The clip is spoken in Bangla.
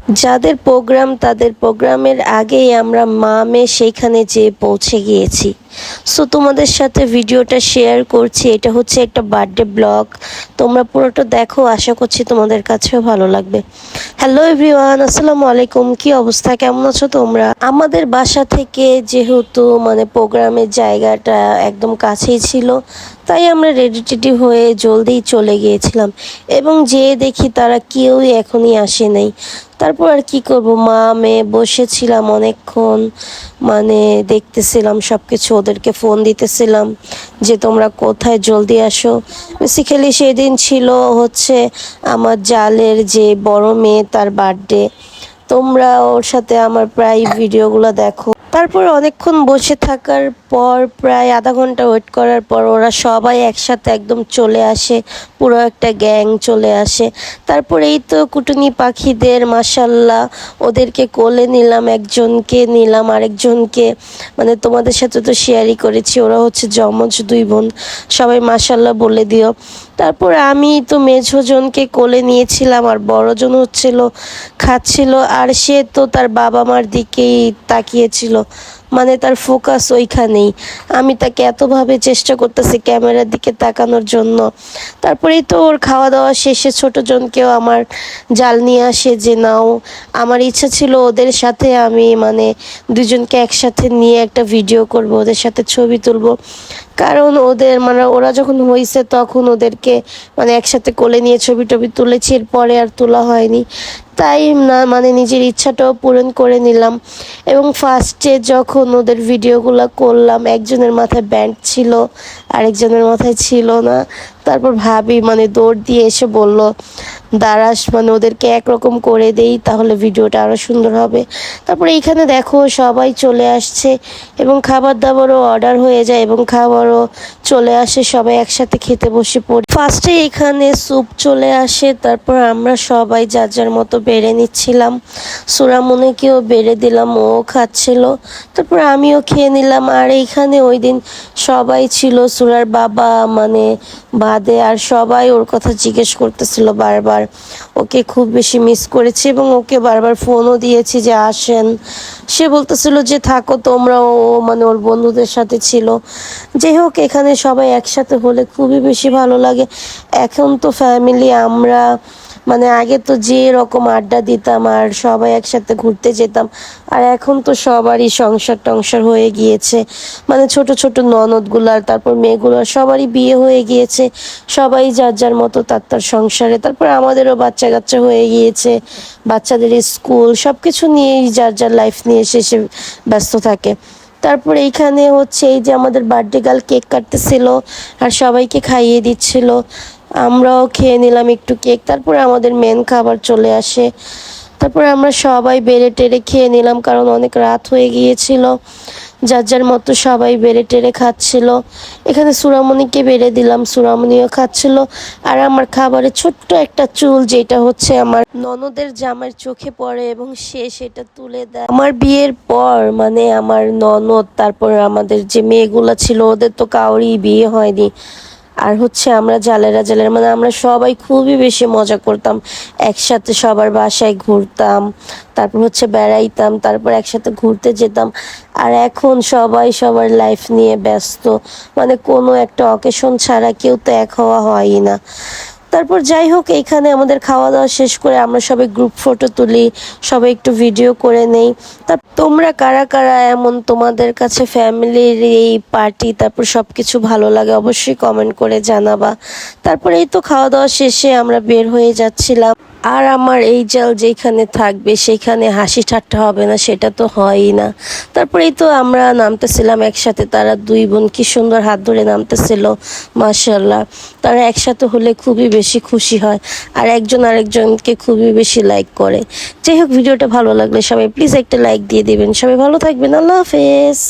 যাদের প্রোগ্রাম তাদের প্রোগ্রামের আগেই আমরা মা মেয়ে সেইখানে যেয়ে পৌঁছে গিয়েছি। সো তোমাদের সাথে ভিডিওটা শেয়ার করছি। এটা হচ্ছে একটা বার্থডে ব্লগ, তোমরা পুরোটা দেখো, আশা করছি তোমাদের কাছেও ভালো লাগবে। হ্যালো এভরিওয়ান, আসসালামু আলাইকুম। কি অবস্থা, কেমন আছো তোমরা? আমাদের বাসা থেকে যেহেতু প্রোগ্রামের জায়গাটা একদম কাছেই ছিল, তাই আমরা রেডি টেডি হয়ে জলদি চলে গিয়েছিলাম এবং যেয়ে দেখি তারা কেউই এখনই আসে নাই। তারপর আর কি করব, মা মেয়ে বসেছিলাম অনেকক্ষণ, দেখতেছিলাম সব কিছু, ওদেরকে ফোন দিতেছিলাম যে তোমরা কোথায়, জলদি আসো। বেসিক্যালি সেদিন ছিল হচ্ছে আমার জালের যে বড় মেয়ে, তার বার্থডে। তোমরা ওর সাথে আমার প্রায় ভিডিওগুলো দেখো। তারপর অনেকক্ষণ বসে থাকার পর, প্রায় আধা ঘন্টা ওয়েট করার পর ওরা সবাই একসাথে একদম চলে আসে, পুরো একটা গ্যাং চলে আসে। তারপর এই তো কুটুনি পাখিদের মাশাল্লাহ, ওদেরকে কোলে নিলাম, একজনকে নিলাম, আরেকজনকে তোমাদের সাথে তো শেয়ারই করেছি, ওরা হচ্ছে যমজ দুই বোন, সবাই মাশাল্লাহ বলে দিও। তারপর আমি তো মেঝোজনকে কোলে নিয়েছিলাম আর বড়জন খাচ্ছিল, আর সে তো তার বাবা মার দিকেই তাকিয়েছিল, তার ফোকাস ওইখানেই। আমি তাকে এতভাবে চেষ্টা করতেছি ক্যামেরার দিকে তাকানোর জন্য। তারপরেই তো ওর খাওয়া দাওয়া শেষে ছোটজনকেও আমার জাল নিয়ে আসে যে নাও। আমার ইচ্ছা ছিল ওদের সাথে আমি দুজনকে একসাথে নিয়ে একটা ভিডিও করব, ওদের সাথে ছবি তুলবো, কারণ ওদের ওরা যখন হয়েছে তখন ওদেরকে একসাথে কোলে নিয়ে ছবি টবি তুলেছি, এরপরে আর তোলা হয়নি। তাই না নিজের ইচ্ছাটাও পূরণ করে নিলাম। এবং ফার্স্টে যখন ওদের ভিডিওগুলো করলাম, একজনের মাথায় ব্যান্ড ছিল, আরেকজনের মাথায় ছিল না। তারপর ভাবি দৌড় দিয়ে এসে বলল দাঁড়াস, ওদেরকে একরকম করে দেই, তাহলে ভিডিওটা আরও সুন্দর হবে। তারপরে এইখানে দেখো সবাই চলে আসছে এবং খাবার দাবারও অর্ডার হয়ে যায় এবং খাবারও চলে আসে, সবাই একসাথে খেতে বসে পড়ি। ফার্স্টে এখানে স্যুপ চলে আসে, তারপর আমরা সবাই যার যার মতো বেড়ে নিচ্ছিলাম। সুরামনিকেও বেড়ে দিলাম, ও খাচ্ছিল, তারপর আমিও খেয়ে নিলাম। আর এইখানে ওই দিন সবাই ছিল, সুরার বাবা বাদে, আর সবাই ওর কথা জিজ্ঞেস করতেছিল বারবার, ওকে খুব বেশি মিস করেছে এবং ওকে বারবার ফোনও দিয়েছি যে আসেন। সে বলতেছিল যে থাকো তোমরা, ও ওর বন্ধুদের সাথে ছিল। যাই হোক, এখানে সবাই একসাথে হলে খুবই বেশি ভালো লাগে। এখন তো ফ্যামিলি আমরা আগে তো যে রকম আড্ডা দিতাম আর সবাই একসাথে ঘুরতে যেতাম, আর এখন তো সবারই সংসার টংসার হয়ে গিয়েছে, ছোট ছোট ননদগুলার, তারপর মেয়েগুলার সবারই বিয়ে হয়ে গিয়েছে, সবাই যার যার মতো তার সংসারে। তারপর আমাদেরও বাচ্চা কাচ্চা হয়ে গিয়েছে, বাচ্চাদের স্কুল, সব কিছু নিয়েই যার যার লাইফ নিয়ে সে ব্যস্ত থাকে। তারপর এইখানে হচ্ছে এই যে আমাদের বার্থডে গার্ল কেক কাটতেছিল আর সবাইকে খাইয়ে দিচ্ছিল, আমরাও খেয়ে নিলাম একটু কেক। তারপরে আমাদের মেন খাবার চলে আসে, তারপরে আমরা সবাই বেড়ে টেড়ে খেয়ে নিলাম, কারণ অনেক রাত হয়ে গিয়েছিল। যার যার মতো সবাই বেড়ে টেড়ে খাচ্ছিল। এখানে সুরামনিকে বেড়ে দিলাম, সুরামনিও খাচ্ছিল। আর আমার খাবারে ছোট্ট একটা চুল, যেটা হচ্ছে আমার ননদের জামার চোখে পড়ে এবং সে সেটা তুলে দেয়। আমার বিয়ের পর আমার ননদ, তারপর আমাদের যে মেয়েগুলো ছিল, ওদের তো কাউরই বিয়ে হয়নি। আর হচ্ছে আমরা জালেরা আমরা সবাই খুবই বেশি মজা করতাম, একসাথে সবার বাসায় ঘুরতাম, তারপর হচ্ছে বেড়াইতাম, তারপর একসাথে ঘুরতে যেতাম। আর এখন সবাই সবার লাইফ নিয়ে ব্যস্ত, কোনো একটা অকেশন ছাড়া কেউ তো এক হওয়া হয়ই না। তারপর যাই হোক, এইখানে আমাদের খাওয়া দাওয়া শেষ করে আমরা সবাই গ্রুপ ফটো তুলি, সবাই একটু ভিডিও করে নেই। তোমরা কারা কারা এমন, তোমাদের কাছে ফ্যামিলির এই পার্টি তারপর সব কিছু ভালো লাগে, অবশ্যই কমেন্ট করে জানাবা। তারপর এই তো খাওয়া দাওয়া শেষে আমরা বের হয়ে যাচ্ছিলাম। আর আমার এই জাল যেখানে থাকবে সেখানে হাসি ঠাট্টা হবে না, সেটা তো হয়ই না। তারপর এই তো আমরা নামতেছিলাম একসাথে, তারা দুই বোন কি সুন্দর হাত ধরে নামতেছিল, মাশাআল্লাহ। তারা একসাথে হলে খুবই বেশি খুশি হয় আর একজন আরেকজনকে খুবই বেশি লাইক করে। যাই হোক, ভিডিওটা ভালো লাগলে সবাই প্লিজ একটা লাইক দিয়ে দিবেন। সবাই ভালো থাকবেন, আল্লাহ হাফেজ।